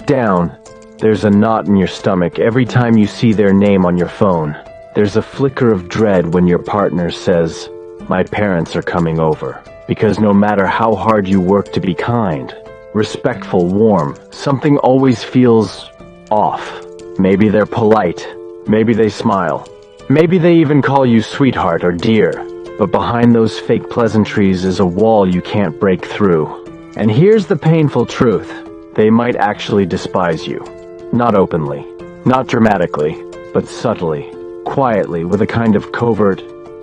Down. There's a knot in your stomach every time you see their name on your phone. There's a flicker of dread when your partner says, "My parents are coming over." Because no matter how hard you work to be kind, respectful, warm, something always feels off. Maybe they're polite. Maybe they smile. Maybe they even call you sweetheart or dear. But behind those fake pleasantries is a wall you can't break through. And here's the painful truth. They might actually despise you. Not openly, not dramatically, but subtly, quietly, with a kind of covert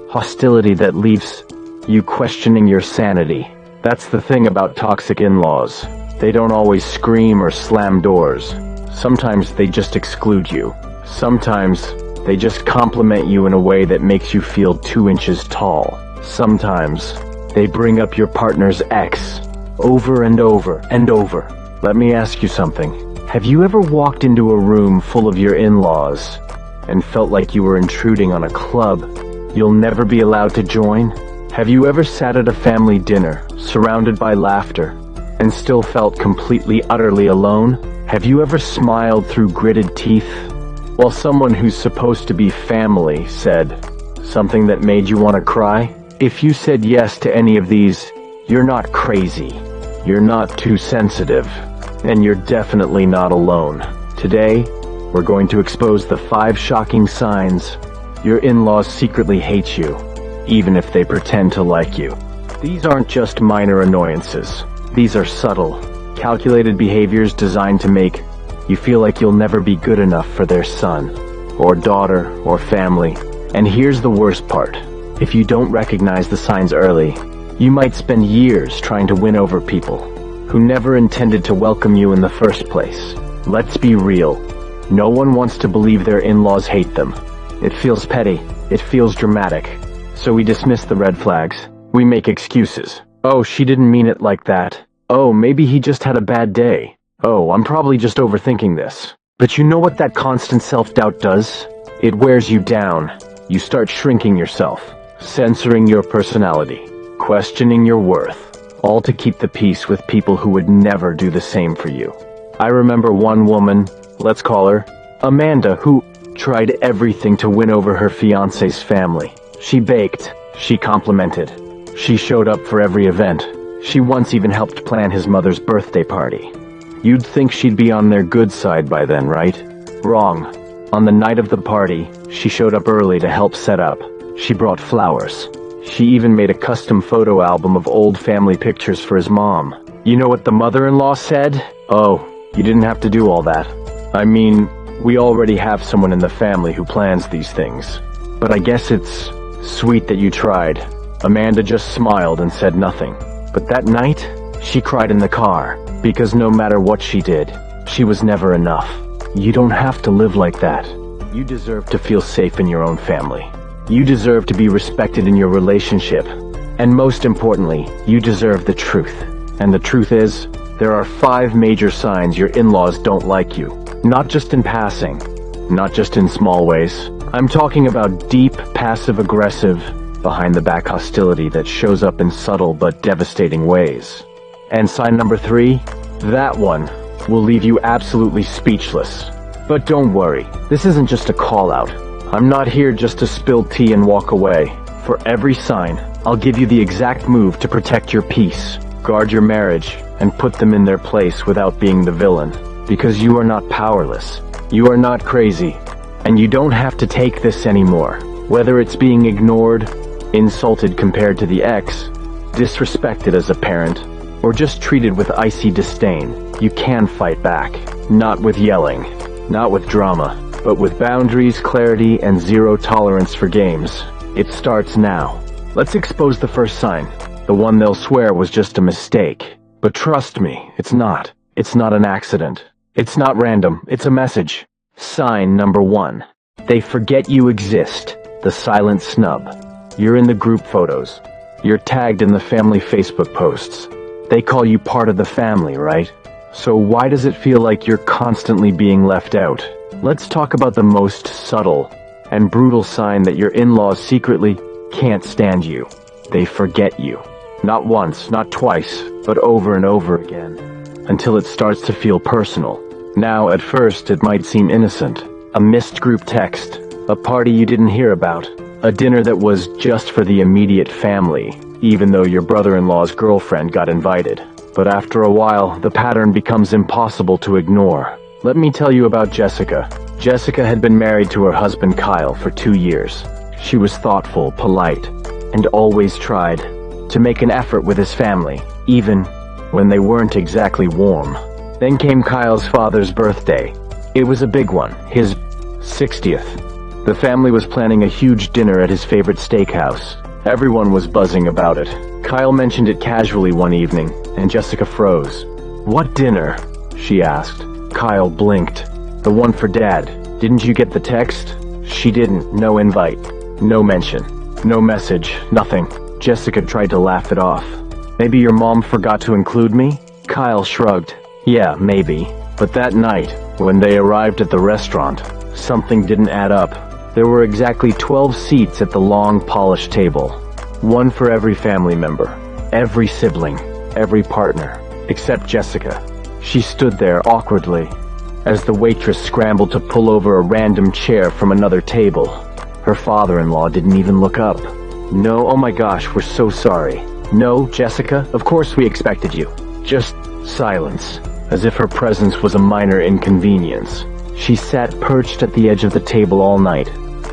hostility that leaves you questioning your sanity. That's the thing about toxic in-laws. They don't always scream or slam doors. Sometimes they just exclude you. Sometimes they just compliment you in a way that makes you feel 2 inches tall. Sometimes they bring up your partner's ex over and over and over. Let me ask you something. Have you ever walked into a room full of your in-laws and felt like you were intruding on a club you'll never be allowed to join? Have you ever sat at a family dinner, surrounded by laughter, and still felt completely, utterly alone? Have you ever smiled through gritted teeth, while someone who's supposed to be family said something that made you want to cry? If you said yes to any of these, you're not crazy, you're not too sensitive, and you're definitely not alone. Today, we're going to expose the 5 shocking signs your in-laws secretly hate you, even if they pretend to like you. These aren't just minor annoyances. These are subtle, calculated behaviors designed to make you feel like you'll never be good enough for their son, or daughter, or family. And here's the worst part. If you don't recognize the signs early, you might spend years trying to win over people who never intended to welcome you in the first place. Let's be real. No one wants to believe their in-laws hate them. It feels petty. It feels dramatic. So we dismiss the red flags. We make excuses. Oh, she didn't mean it like that. Oh, maybe he just had a bad day. Oh, I'm probably just overthinking this. But you know what that constant self-doubt does? It wears you down. You start shrinking yourself, censoring your personality, questioning your worth, all to keep the peace with people who would never do the same for you. I remember one woman, let's call her Amanda, who tried everything to win over her fiancé's family. She baked, she complimented, she showed up for every event. She once even helped plan his mother's birthday party. You'd think she'd be on their good side by then, right? Wrong. On the night of the party, she showed up early to help set up. She brought flowers. She even made a custom photo album of old family pictures for his mom. You know what the mother-in-law said? "Oh, you didn't have to do all that. I mean, we already have someone in the family who plans these things. But I guess it's sweet that you tried." Amanda just smiled and said nothing. But that night, she cried in the car, because no matter what she did, she was never enough. You don't have to live like that. You deserve to feel safe in your own family. You deserve to be respected in your relationship. And most importantly, you deserve the truth. And the truth is, there are 5 major signs your in-laws don't like you. Not just in passing, not just in small ways. I'm talking about deep, passive-aggressive, behind-the-back hostility that shows up in subtle but devastating ways. And sign number 3, that one will leave you absolutely speechless. But don't worry, this isn't just a call-out. I'm not here just to spill tea and walk away. For every sign, I'll give you the exact move to protect your peace, guard your marriage, and put them in their place without being the villain. Because you are not powerless. You are not crazy. And you don't have to take this anymore. Whether it's being ignored, insulted compared to the ex, disrespected as a parent, or just treated with icy disdain, you can fight back. Not with yelling, not with drama, but with boundaries, clarity, and zero tolerance for games. It starts now. Let's expose the first sign, the one they'll swear was just a mistake. But trust me, it's not. It's not an accident. It's not random, it's a message. Sign number 1. They forget you exist. The silent snub. You're in the group photos. You're tagged in the family Facebook posts. They call you part of the family, right? So why does it feel like you're constantly being left out? Let's talk about the most subtle and brutal sign that your in-laws secretly can't stand you. They forget you. Not once, not twice, but over and over again. Until it starts to feel personal. Now, at first, it might seem innocent. A missed group text, a party you didn't hear about, a dinner that was just for the immediate family, even though your brother-in-law's girlfriend got invited. But after a while, the pattern becomes impossible to ignore. Let me tell you about Jessica. Jessica had been married to her husband Kyle for 2 years. She was thoughtful, polite, and always tried to make an effort with his family, even when they weren't exactly warm. Then came Kyle's father's birthday. It was a big one, his 60th. The family was planning a huge dinner at his favorite steakhouse. Everyone was buzzing about it. Kyle mentioned it casually one evening, and Jessica froze. "What dinner?" she asked. Kyle blinked. "The one for Dad. Didn't you get the text?" She didn't. No invite. No mention. No message. Nothing. Jessica tried to laugh it off. "Maybe your mom forgot to include me?" Kyle shrugged. "Yeah, maybe. But that night, when they arrived at the restaurant, something didn't add up. There were exactly 12 seats at the long, polished table. One for every family member, every sibling, every partner, except Jessica. She stood there awkwardly, as the waitress scrambled to pull over a random chair from another table. Her father-in-law didn't even look up. "No, oh my gosh, we're so sorry." "No, Jessica, of course we expected you." Just silence, as if her presence was a minor inconvenience. She sat perched at the edge of the table all night,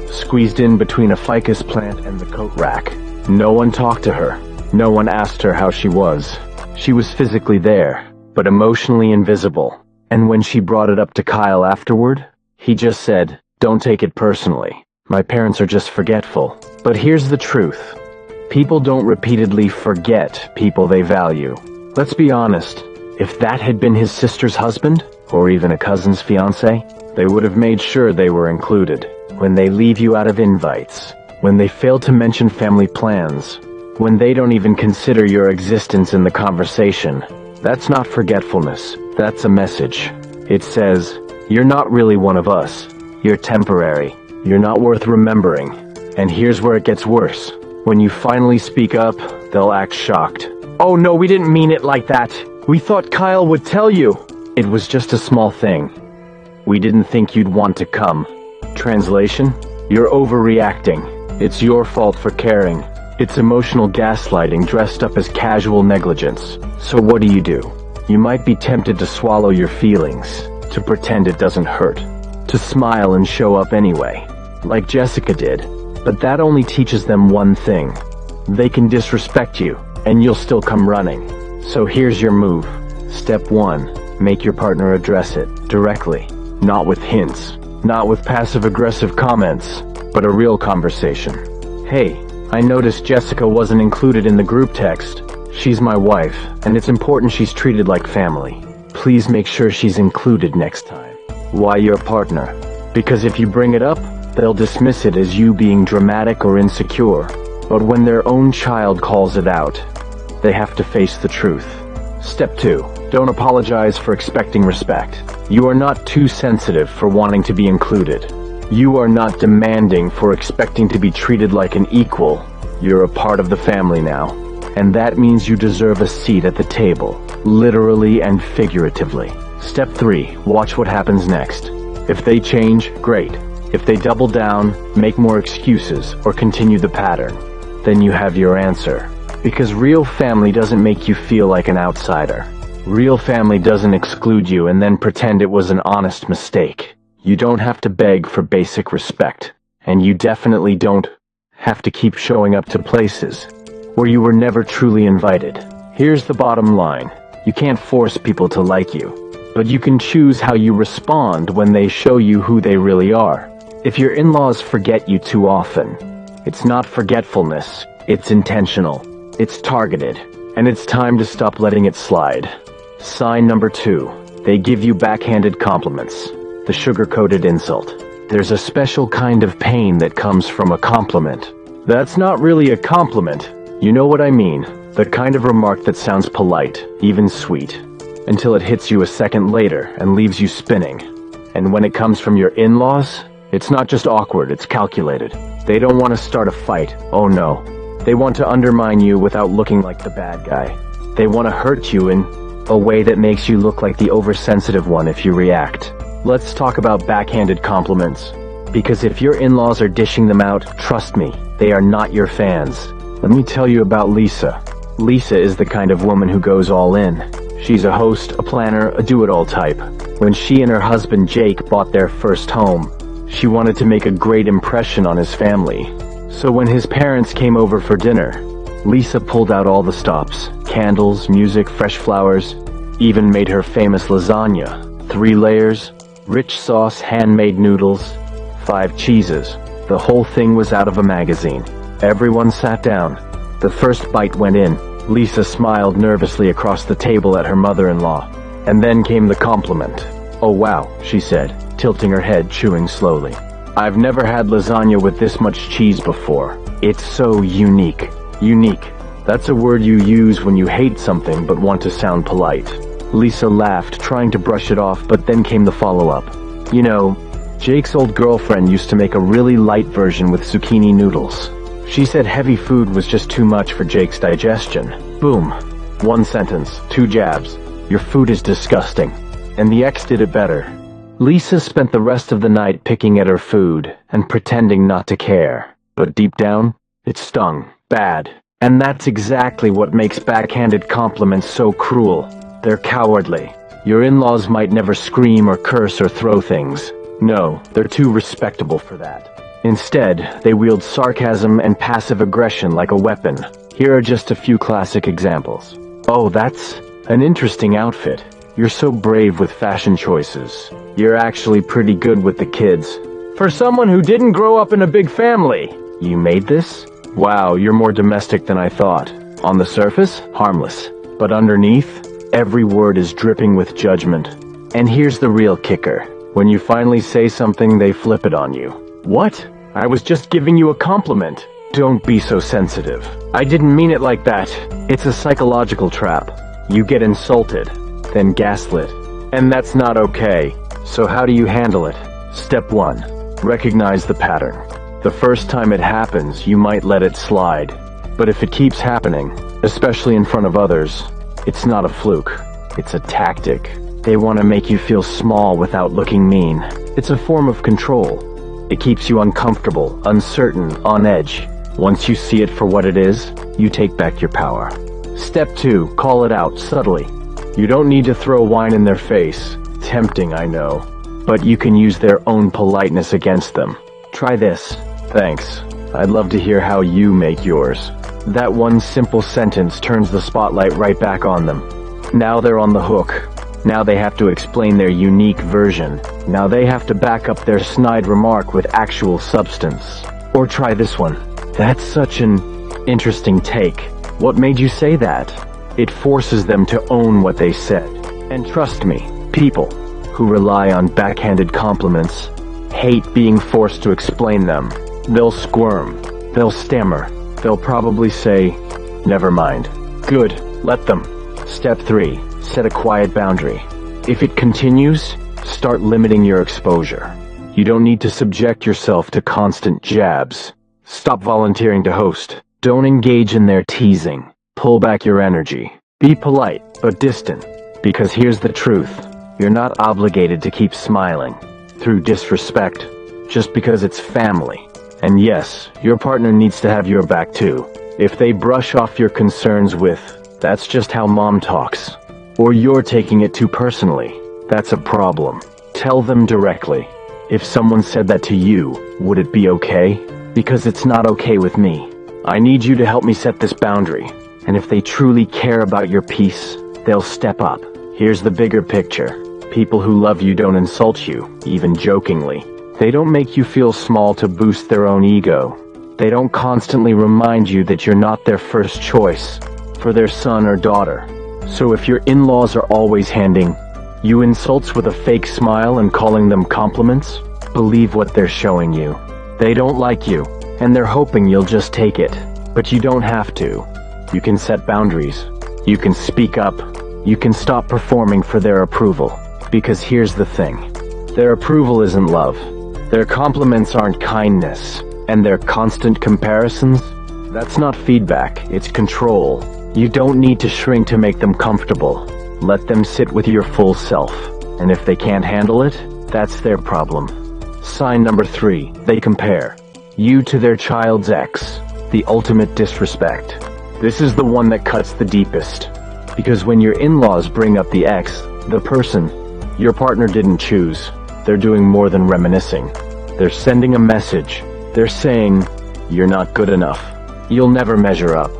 squeezed in between a ficus plant and the coat rack. No one talked to her. No one asked her how she was. She was physically there, but emotionally invisible. And when she brought it up to Kyle afterward, he just said, "Don't take it personally. My parents are just forgetful." But here's the truth. People don't repeatedly forget people they value. Let's be honest. If that had been his sister's husband, or even a cousin's fiancé, they would have made sure they were included. When they leave you out of invites, when they fail to mention family plans, when they don't even consider your existence in the conversation, that's not forgetfulness, that's a message. It says, you're not really one of us. You're temporary. You're not worth remembering. And here's where it gets worse. When you finally speak up, they'll act shocked. "Oh no, we didn't mean it like that. We thought Kyle would tell you." "It was just a small thing. We didn't think you'd want to come." Translation? You're overreacting. It's your fault for caring. It's emotional gaslighting dressed up as casual negligence. So what do? You might be tempted to swallow your feelings, to pretend it doesn't hurt, to smile and show up anyway, like Jessica did. But that only teaches them one thing. They can disrespect you, and you'll still come running. So here's your move. Step 1. Make your partner address it directly. Not with hints, not with passive-aggressive comments, but a real conversation. "Hey, I noticed Jessica wasn't included in the group text. She's my wife, and it's important she's treated like family. Please make sure she's included next time." Why your partner? Because if you bring it up, they'll dismiss it as you being dramatic or insecure. But when their own child calls it out, they have to face the truth. Step 2. Don't apologize for expecting respect. You are not too sensitive for wanting to be included. You are not demanding for expecting to be treated like an equal. You're a part of the family now. And that means you deserve a seat at the table, literally and figuratively. Step 3. Watch what happens next. If they change, great. If they double down, make more excuses, or continue the pattern, then you have your answer. Because real family doesn't make you feel like an outsider. Real family doesn't exclude you and then pretend it was an honest mistake. You don't have to beg for basic respect. And you definitely don't have to keep showing up to places where you were never truly invited. Here's the bottom line. You can't force people to like you, but you can choose how you respond when they show you who they really are. If your in-laws forget you too often, it's not forgetfulness, it's intentional, it's targeted, and it's time to stop letting it slide. Sign number 2. They give you backhanded compliments, the sugar-coated insult. There's a special kind of pain that comes from a compliment. That's not really a compliment. You know what I mean. The kind of remark that sounds polite, even sweet, until it hits you a second later and leaves you spinning. And when it comes from your in-laws, it's not just awkward, it's calculated. They don't want to start a fight. Oh no. They want to undermine you without looking like the bad guy. They want to hurt you in A way that makes you look like the oversensitive one if you react. Let's talk about backhanded compliments. Because if your in-laws are dishing them out, trust me, they are not your fans. Let me tell you about Lisa. Lisa is the kind of woman who goes all in. She's a host, a planner, a do-it-all type. When she and her husband Jake bought their first home, she wanted to make a great impression on his family. So when his parents came over for dinner, Lisa pulled out all the stops. Candles, music, fresh flowers, even made her famous lasagna. 3 layers, rich sauce, handmade noodles, 5 cheeses. The whole thing was out of a magazine. Everyone sat down. The first bite went in. Lisa smiled nervously across the table at her mother-in-law. And then came the compliment. "Oh wow," she said, tilting her head, chewing slowly. "I've never had lasagna with this much cheese before. It's so unique." Unique. That's a word you use when you hate something but want to sound polite. Lisa laughed, trying to brush it off, but then came the follow-up. "You know, Jake's old girlfriend used to make a really light version with zucchini noodles. She said heavy food was just too much for Jake's digestion." Boom. 1 sentence, 2 jabs. "Your food is disgusting." And the ex did it better. Lisa spent the rest of the night picking at her food and pretending not to care. But deep down, it stung. Bad. And that's exactly what makes backhanded compliments so cruel. They're cowardly. Your in-laws might never scream or curse or throw things. No, they're too respectable for that. Instead, they wield sarcasm and passive aggression like a weapon. Here are just a few classic examples. "Oh, that's an interesting outfit. You're so brave with fashion choices. You're actually pretty good with the kids. For someone who didn't grow up in a big family. You made this? Wow, you're more domestic than I thought." On the surface, harmless. But underneath, every word is dripping with judgment. And here's the real kicker. When you finally say something, they flip it on you. "What? I was just giving you a compliment." Don't be so sensitive. "I didn't mean it like that." It's a psychological trap. You get insulted, then gaslit. And that's not okay. So how do you handle it? Step 1. Recognize the pattern. The first time it happens, you might let it slide. But if it keeps happening, especially in front of others, it's not a fluke. It's a tactic. They want to make you feel small without looking mean. It's a form of control. It keeps you uncomfortable, uncertain, on edge. Once you see it for what it is, you take back your power. Step 2. Call it out, subtly. You don't need to throw wine in their face. Tempting, I know. But you can use their own politeness against them. Try this. "Thanks. I'd love to hear how you make yours." That one simple sentence turns the spotlight right back on them. Now they're on the hook. Now they have to explain their unique version. Now they have to back up their snide remark with actual substance. Or try this one. "That's such an interesting take. What made you say that?" It forces them to own what they said. And trust me, people who rely on backhanded compliments hate being forced to explain them. They'll squirm. They'll stammer. They'll probably say, "Never mind." Good. Let them. Step 3. Set a quiet boundary. If it continues, start limiting your exposure. You don't need to subject yourself to constant jabs. Stop volunteering to host. Don't engage in their teasing. Pull back your energy. Be polite, but distant. Because here's the truth. You're not obligated to keep smiling through disrespect just because it's family. And yes, your partner needs to have your back too. If they brush off your concerns with, "That's just how mom talks," or you're taking it too personally, that's a problem. Tell them directly. If someone said that to you, would it be okay? Because it's not okay with me. I need you to help me set this boundary. And if they truly care about your peace, they'll step up. Here's the bigger picture. People who love you don't insult you, even jokingly. They don't make you feel small to boost their own ego. They don't constantly remind you that you're not their first choice for their son or daughter. So if your in-laws are always handing you insults with a fake smile and calling them compliments, believe what they're showing you. They don't like you, and they're hoping you'll just take it. But you don't have to. You can set boundaries. You can speak up. You can stop performing for their approval. Because here's the thing. Their approval isn't love. Their compliments aren't kindness. And their constant comparisons? That's not feedback, it's control. You don't need to shrink to make them comfortable. Let them sit with your full self. And if they can't handle it, that's their problem. Sign number 3, they compare you to their child's ex. The ultimate disrespect. This is the one that cuts the deepest. Because when your in-laws bring up the ex, the person your partner didn't choose, they're doing more than reminiscing. They're sending a message. They're saying, you're not good enough. You'll never measure up.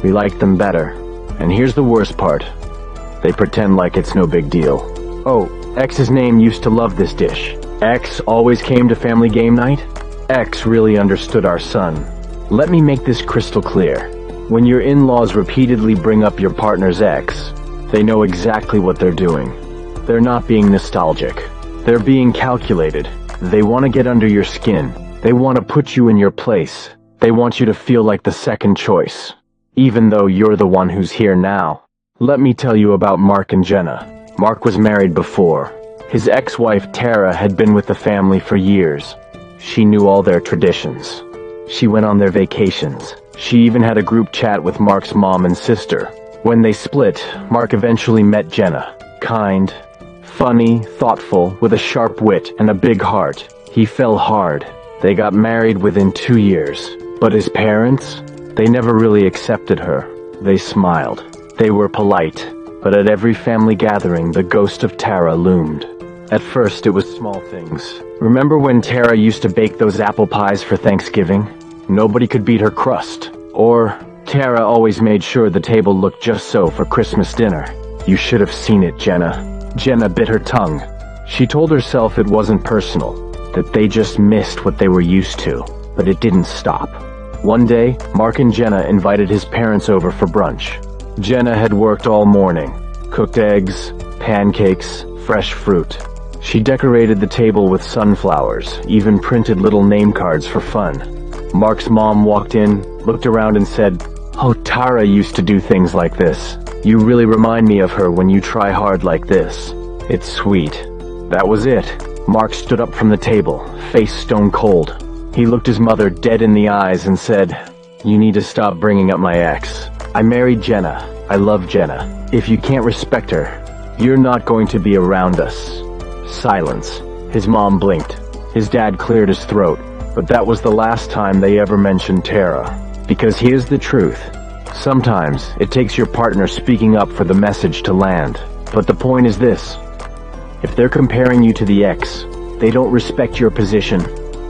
We like them better. And here's the worst part. They pretend like it's no big deal. Oh, ex's name used to love this dish. Ex always came to family game night. Ex really understood our son. Let me make this crystal clear. When your in-laws repeatedly bring up your partner's ex, they know exactly what they're doing. They're not being nostalgic. They're being calculated. They want to get under your skin. They want to put you in your place. They want you to feel like the second choice, even though you're the one who's here now. Let me tell you about Mark and Jenna. Mark was married before. His ex-wife Tara had been with the family for years. She knew all their traditions. She went on their vacations. She even had a group chat with Mark's mom and sister. When they split, Mark eventually met Jenna. Kind, funny, thoughtful, with a sharp wit and a big heart. He fell hard. They got married within 2 years. But his parents? They never really accepted her. They smiled. They were polite. But at every family gathering, the ghost of Tara loomed. At first, it was small things. Remember when Tara used to bake those apple pies for Thanksgiving? Nobody could beat her crust. Or, Tara always made sure the table looked just so for Christmas dinner. You should have seen it, Jenna. Jenna bit her tongue. She told herself it wasn't personal, that they just missed what they were used to. But it didn't stop. One day, Mark and Jenna invited his parents over for brunch. Jenna had worked all morning. Cooked eggs, pancakes, fresh fruit. She decorated the table with sunflowers, even printed little name cards for fun. Mark's mom walked in, looked around and said, "Oh, Tara used to do things like this. You really remind me of her when you try hard like this. It's sweet." That was it. Mark stood up from the table, face stone cold. He looked his mother dead in the eyes and said, "You need to stop bringing up my ex. I married Jenna. I love Jenna. If you can't respect her, you're not going to be around us." Silence. His mom blinked. His dad cleared his throat. But that was the last time they ever mentioned Tara. Because here's the truth. Sometimes it takes your partner speaking up for the message to land. But the point is this. If they're comparing you to the ex, they don't respect your position.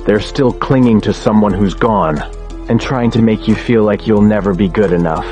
They're still clinging to someone who's gone and trying to make you feel like you'll never be good enough.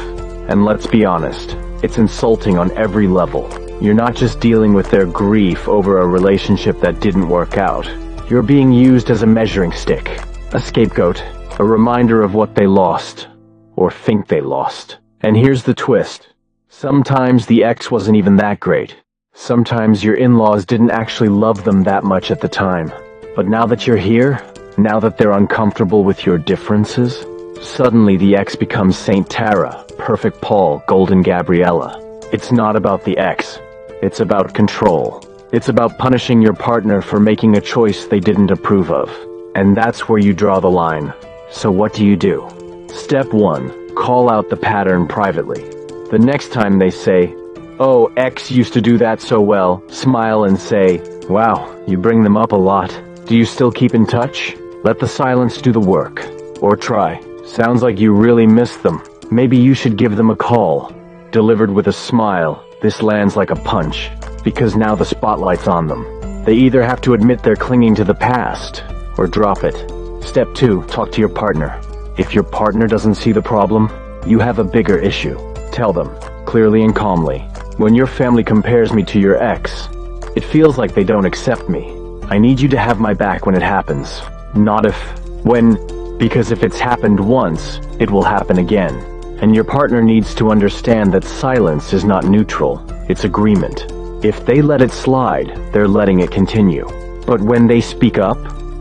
And let's be honest, it's insulting on every level. You're not just dealing with their grief over a relationship that didn't work out. You're being used as a measuring stick, a scapegoat, a reminder of what they lost, or think they lost. And here's the twist. Sometimes the ex wasn't even that great. Sometimes your in-laws didn't actually love them that much at the time. But now that you're here, now that they're uncomfortable with your differences, suddenly the ex becomes Saint Tara, Perfect Paul, Golden Gabriella. It's not about the ex. It's about control. It's about punishing your partner for making a choice they didn't approve of. And that's where you draw the line. So what do you do? Step 1. Call out the pattern privately. The next time they say, "Oh, X used to do that so well," smile and say, "Wow, you bring them up a lot. Do you still keep in touch?" Let the silence do the work. Or try. "Sounds like you really miss them. Maybe you should give them a call." Delivered with a smile, this lands like a punch. Because now the spotlight's on them. They either have to admit they're clinging to the past, or drop it. Step 2, talk to your partner. If your partner doesn't see the problem, you have a bigger issue. Tell them, clearly and calmly, "When your family compares me to your ex, it feels like they don't accept me. I need you to have my back when it happens. Not if, when, because if it's happened once, it will happen again." And your partner needs to understand that silence is not neutral, it's agreement. If they let it slide, they're letting it continue. But when they speak up,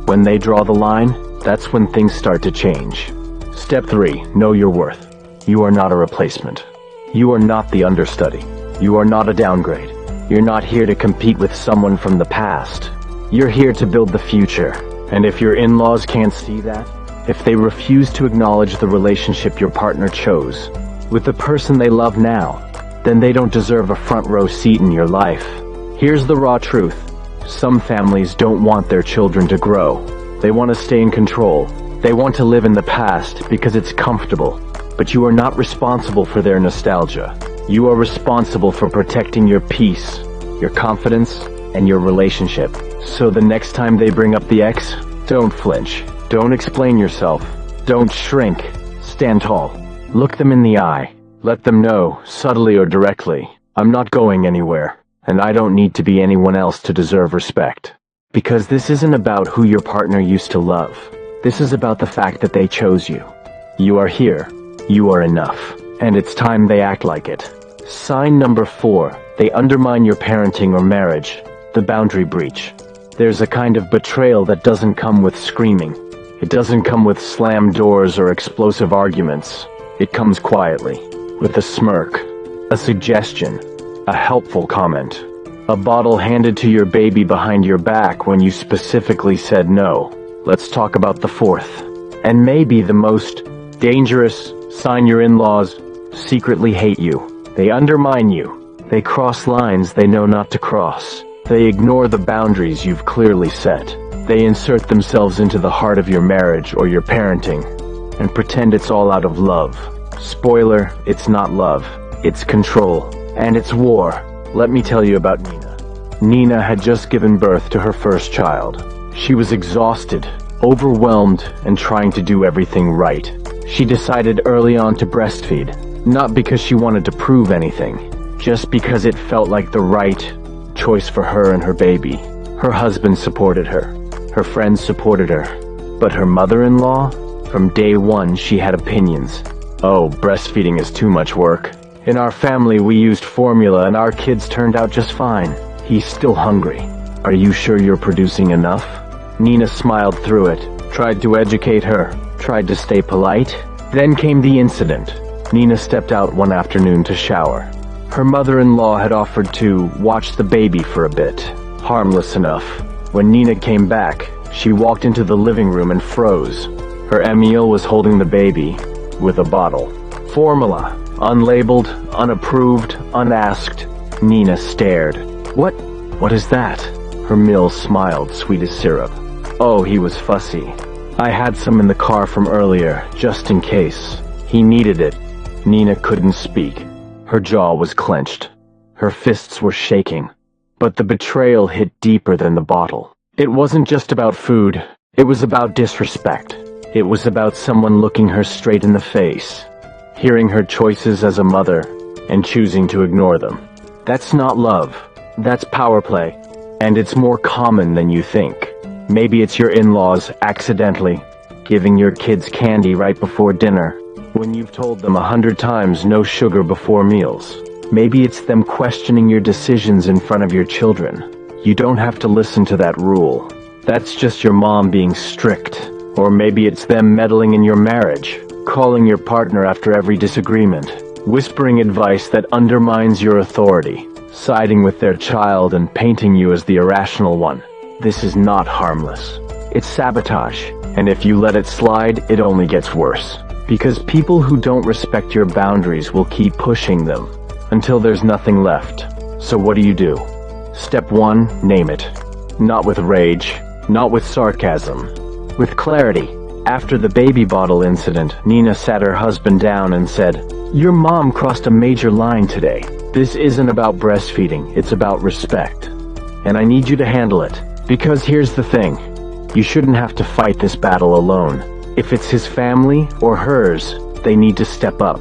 when they draw the line, that's when things start to change. Step 3, know your worth. You are not a replacement. You are not the understudy. You are not a downgrade. You're not here to compete with someone from the past. You're here to build the future. And if your in-laws can't see that, if they refuse to acknowledge the relationship your partner chose with the person they love now, then they don't deserve a front row seat in your life. Here's the raw truth. Some families don't want their children to grow. They want to stay in control. They want to live in the past because it's comfortable. But you are not responsible for their nostalgia. You are responsible for protecting your peace, your confidence, and your relationship. So the next time they bring up the ex, don't flinch. Don't explain yourself. Don't shrink. Stand tall. Look them in the eye. Let them know, subtly or directly, I'm not going anywhere, and I don't need to be anyone else to deserve respect. Because this isn't about who your partner used to love. This is about the fact that they chose you. You are here. You are enough. And it's time they act like it. Sign number 4. They undermine your parenting or marriage. The boundary breach. There's a kind of betrayal that doesn't come with screaming. It doesn't come with slammed doors or explosive arguments. It comes quietly, with a smirk, a suggestion, a helpful comment, a bottle handed to your baby behind your back when you specifically said no. Let's talk about the 4th, and maybe the most dangerous sign. Your in-laws secretly hate you. They undermine you. They cross lines they know not to cross. They ignore the boundaries you've clearly set. They insert themselves into the heart of your marriage or your parenting and pretend it's all out of love. Spoiler, it's not love. It's control. And it's war. Let me tell you about Nina. Nina had just given birth to her first child. She was exhausted, overwhelmed, and trying to do everything right. She decided early on to breastfeed, not because she wanted to prove anything, just because it felt like the right choice for her and her baby. Her husband supported her. Her friends supported her. But her mother-in-law? From day one, she had opinions. Oh, breastfeeding is too much work. In our family, we used formula and our kids turned out just fine. He's still hungry. Are you sure you're producing enough? Nina smiled through it, tried to educate her, tried to stay polite. Then came the incident. Nina stepped out one afternoon to shower. Her mother-in-law had offered to watch the baby for a bit. Harmless enough. When Nina came back, she walked into the living room and froze. Her Emil was holding the baby with a bottle. Formula. Unlabeled, unapproved, unasked. Nina stared. What is that? Her Mill smiled, sweet as syrup. Oh, he was fussy. I had some in the car from earlier, just in case. He needed it. Nina couldn't speak. Her jaw was clenched. Her fists were shaking. But the betrayal hit deeper than the bottle. It wasn't just about food. It was about disrespect. It was about someone looking her straight in the face, hearing her choices as a mother, and choosing to ignore them. That's not love. That's power play. And it's more common than you think. Maybe it's your in-laws accidentally giving your kids candy right before dinner, when you've told them 100 times no sugar before meals. Maybe it's them questioning your decisions in front of your children. You don't have to listen to that rule. That's just your mom being strict. Or maybe it's them meddling in your marriage, calling your partner after every disagreement, whispering advice that undermines your authority, siding with their child and painting you as the irrational one. This is not harmless. It's sabotage, and if you let it slide, it only gets worse. Because people who don't respect your boundaries will keep pushing them until there's nothing left. So what do? Step 1, name it. Not with rage, not with sarcasm, with clarity. After the baby bottle incident, Nina sat her husband down and said, "Your mom crossed a major line today. This isn't about breastfeeding, it's about respect. And I need you to handle it. Because here's the thing, you shouldn't have to fight this battle alone. If it's his family or hers, they need to step up.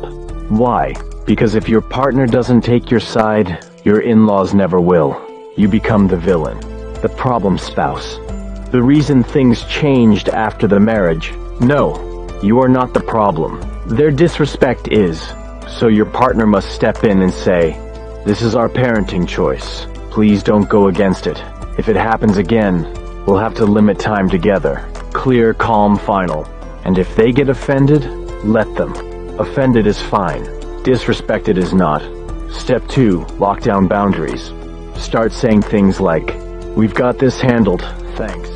Why? Because if your partner doesn't take your side, your in-laws never will. You become the villain, the problem spouse. The reason things changed after the marriage. No, you are not the problem. Their disrespect is. So your partner must step in and say, this is our parenting choice. Please don't go against it. If it happens again, we'll have to limit time together. Clear, calm, final. And if they get offended, let them. Offended is fine. Disrespected is not. Step 2, lock down boundaries. Start saying things like, we've got this handled, thanks.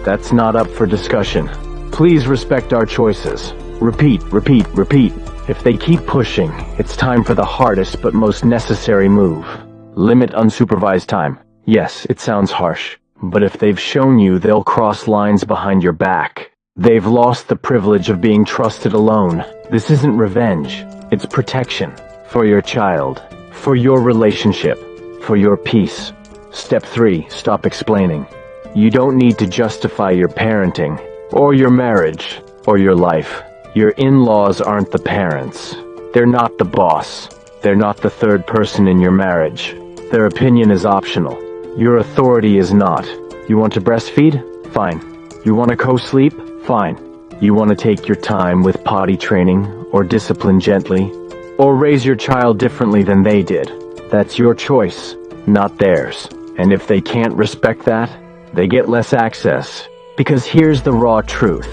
That's not up for discussion. Please respect our choices. Repeat, repeat, repeat. If they keep pushing, it's time for the hardest but most necessary move. Limit unsupervised time. Yes, it sounds harsh, but if they've shown you they'll cross lines behind your back, they've lost the privilege of being trusted alone. This isn't revenge, it's protection. For your child, for your relationship, for your peace. Step 3, stop explaining. You don't need to justify your parenting, or your marriage, or your life. Your in-laws aren't the parents. They're not the boss. They're not the third person in your marriage. Their opinion is optional. Your authority is not. You want to breastfeed? Fine. You want to co-sleep? Fine. You want to take your time with potty training, or discipline gently, or raise your child differently than they did. That's your choice, not theirs. And if they can't respect that, they get less access. Because here's the raw truth.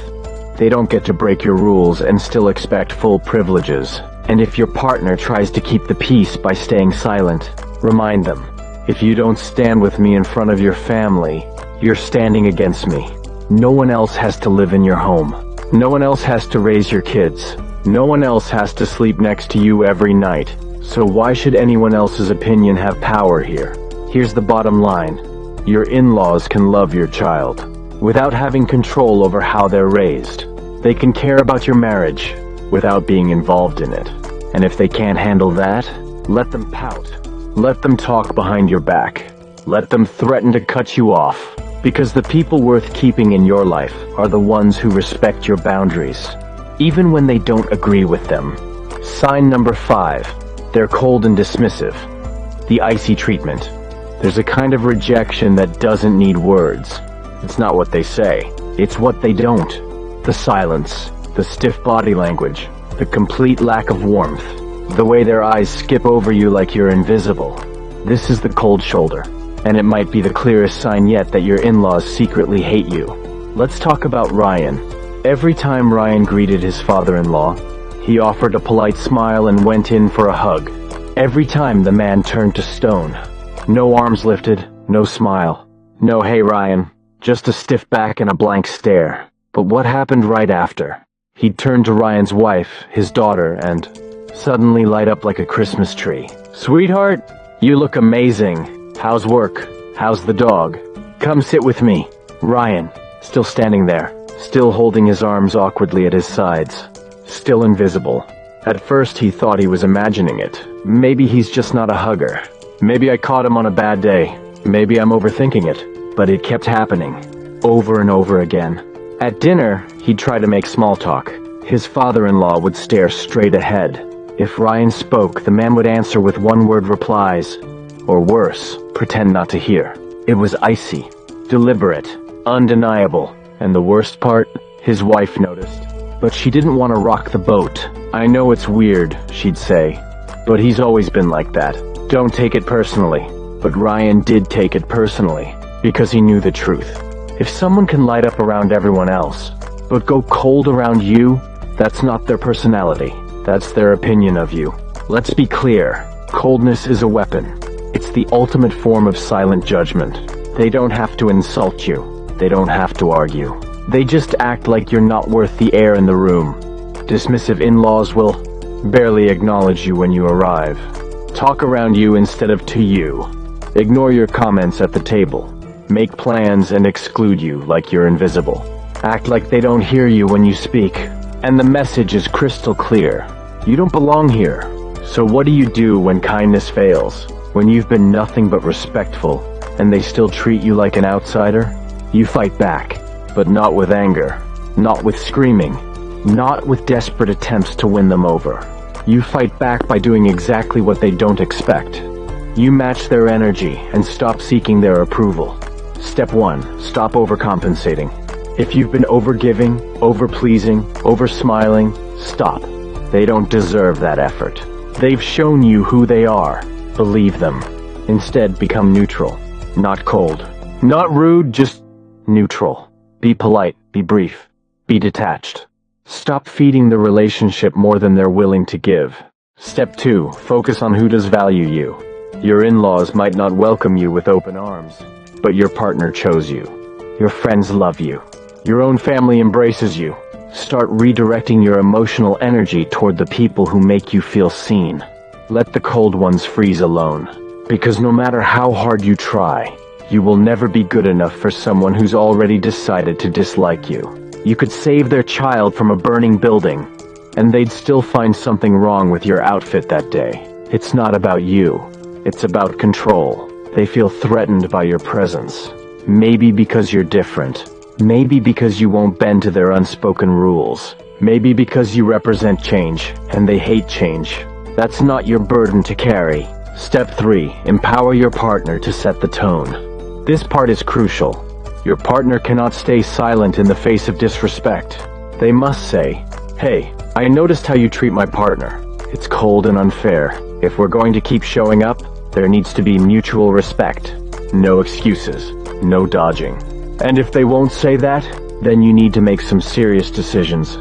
They don't get to break your rules and still expect full privileges. And if your partner tries to keep the peace by staying silent, remind them, if you don't stand with me in front of your family, you're standing against me. No one else has to live in your home. No one else has to raise your kids. No one else has to sleep next to you every night. So why should anyone else's opinion have power here? Here's the bottom line. Your in-laws can love your child without having control over how they're raised. They can care about your marriage without being involved in it. And if they can't handle that, let them pout. Let them talk behind your back. Let them threaten to cut you off. Because the people worth keeping in your life are the ones who respect your boundaries, even when they don't agree with them. Sign number 5. They're cold and dismissive. The icy treatment. There's a kind of rejection that doesn't need words. It's not what they say, it's what they don't. The silence, the stiff body language, the complete lack of warmth, the way their eyes skip over you like you're invisible. This is the cold shoulder, and it might be the clearest sign yet that your in-laws secretly hate you. Let's talk about Ryan. Every time Ryan greeted his father-in-law, he offered a polite smile and went in for a hug. Every time the man turned to stone. No arms lifted, no smile. No "Hey Ryan," just a stiff back and a blank stare. But what happened right after? He'd turn to Ryan's wife, his daughter, and suddenly light up like a Christmas tree. "Sweetheart, you look amazing. How's work? How's the dog? Come sit with me." Ryan, still standing there, still holding his arms awkwardly at his sides, still invisible. At first he thought he was imagining it. Maybe he's just not a hugger. Maybe I caught him on a bad day. Maybe I'm overthinking it. But it kept happening, over and over again. At dinner, he'd try to make small talk. His father-in-law would stare straight ahead. If Ryan spoke, the man would answer with one-word replies, or worse, pretend not to hear. It was icy, deliberate, undeniable, and the worst part, his wife noticed. But she didn't want to rock the boat. "I know it's weird," she'd say, "but he's always been like that. Don't take it personally." But Ryan did take it personally, because he knew the truth. If someone can light up around everyone else, but go cold around you, that's not their personality. That's their opinion of you. Let's be clear. Coldness is a weapon. It's the ultimate form of silent judgment. They don't have to insult you. They don't have to argue. They just act like you're not worth the air in the room. Dismissive in-laws will barely acknowledge you when you arrive. Talk around you instead of to you. Ignore your comments at the table. Make plans and exclude you like you're invisible. Act like they don't hear you when you speak. And the message is crystal clear. You don't belong here. So what do you do when kindness fails? When you've been nothing but respectful, and they still treat you like an outsider? You fight back, but not with anger, not with screaming, not with desperate attempts to win them over. You fight back by doing exactly what they don't expect. You match their energy and stop seeking their approval. Step 1. Stop overcompensating. If you've been overgiving, overpleasing, oversmiling, stop. They don't deserve that effort. They've shown you who they are. Believe them. Instead, become neutral. Not cold. Not rude, just neutral. Be polite, be brief, be detached. Stop feeding the relationship more than they're willing to give. Step 2. Focus on who does value you. Your in-laws might not welcome you with open arms, but your partner chose you. Your friends love you. Your own family embraces you. Start redirecting your emotional energy toward the people who make you feel seen. Let the cold ones freeze alone. Because no matter how hard you try, you will never be good enough for someone who's already decided to dislike you. You could save their child from a burning building, and they'd still find something wrong with your outfit that day. It's not about you. It's about control. They feel threatened by your presence. Maybe because you're different. Maybe because you won't bend to their unspoken rules. Maybe because you represent change, and they hate change. That's not your burden to carry. Step 3. Empower your partner to set the tone. This part is crucial. Your partner cannot stay silent in the face of disrespect. They must say, "Hey, I noticed how you treat my partner. It's cold and unfair. If we're going to keep showing up, there needs to be mutual respect. No excuses. No dodging." And if they won't say that, then you need to make some serious decisions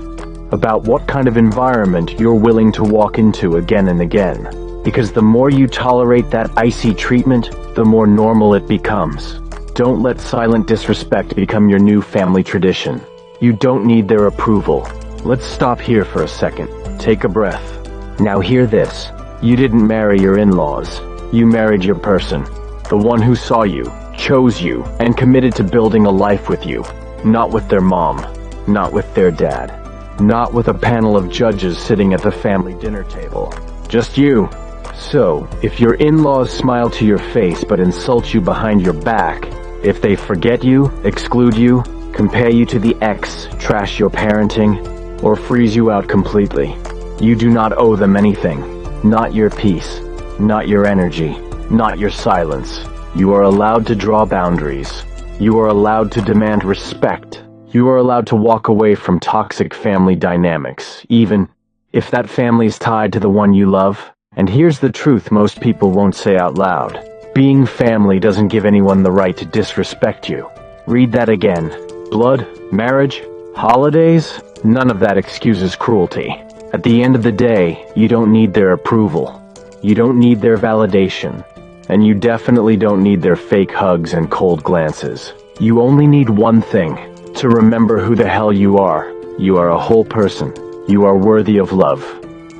about what kind of environment you're willing to walk into again and again. Because the more you tolerate that icy treatment, the more normal it becomes. Don't let silent disrespect become your new family tradition. You don't need their approval. Let's stop here for a second. Take a breath. Now hear this. You didn't marry your in-laws. You married your person. The one who saw you, chose you, and committed to building a life with you. Not with their mom. Not with their dad. Not with a panel of judges sitting at the family dinner table. Just you. So, if your in-laws smile to your face but insult you behind your back, if they forget you, exclude you, compare you to the ex, trash your parenting, or freeze you out completely, you do not owe them anything. Not your peace. Not your energy. Not your silence. You are allowed to draw boundaries. You are allowed to demand respect. You are allowed to walk away from toxic family dynamics, even if that family is tied to the one you love. And here's the truth most people won't say out loud. Being family doesn't give anyone the right to disrespect you. Read that again. Blood, marriage, holidays, none of that excuses cruelty. At the end of the day, you don't need their approval. You don't need their validation. And you definitely don't need their fake hugs and cold glances. You only need one thing. To remember who the hell you are. You are a whole person. You are worthy of love.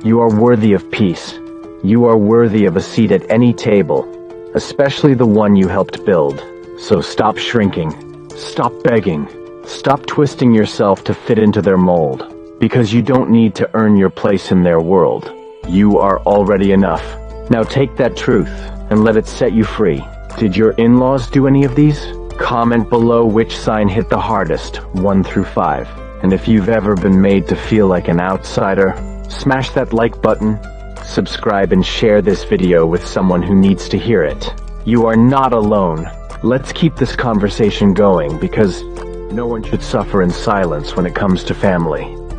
You are worthy of peace. You are worthy of a seat at any table, especially the one you helped build. So stop shrinking. Stop begging. Stop twisting yourself to fit into their mold. Because you don't need to earn your place in their world. You are already enough. Now take that truth and let it set you free. Did your in-laws do any of these? Comment below which sign hit the hardest, 1 through 5. And if you've ever been made to feel like an outsider, smash that like button, subscribe and share this video with someone who needs to hear it. You are not alone. Let's keep this conversation going because no one should suffer in silence when it comes to family.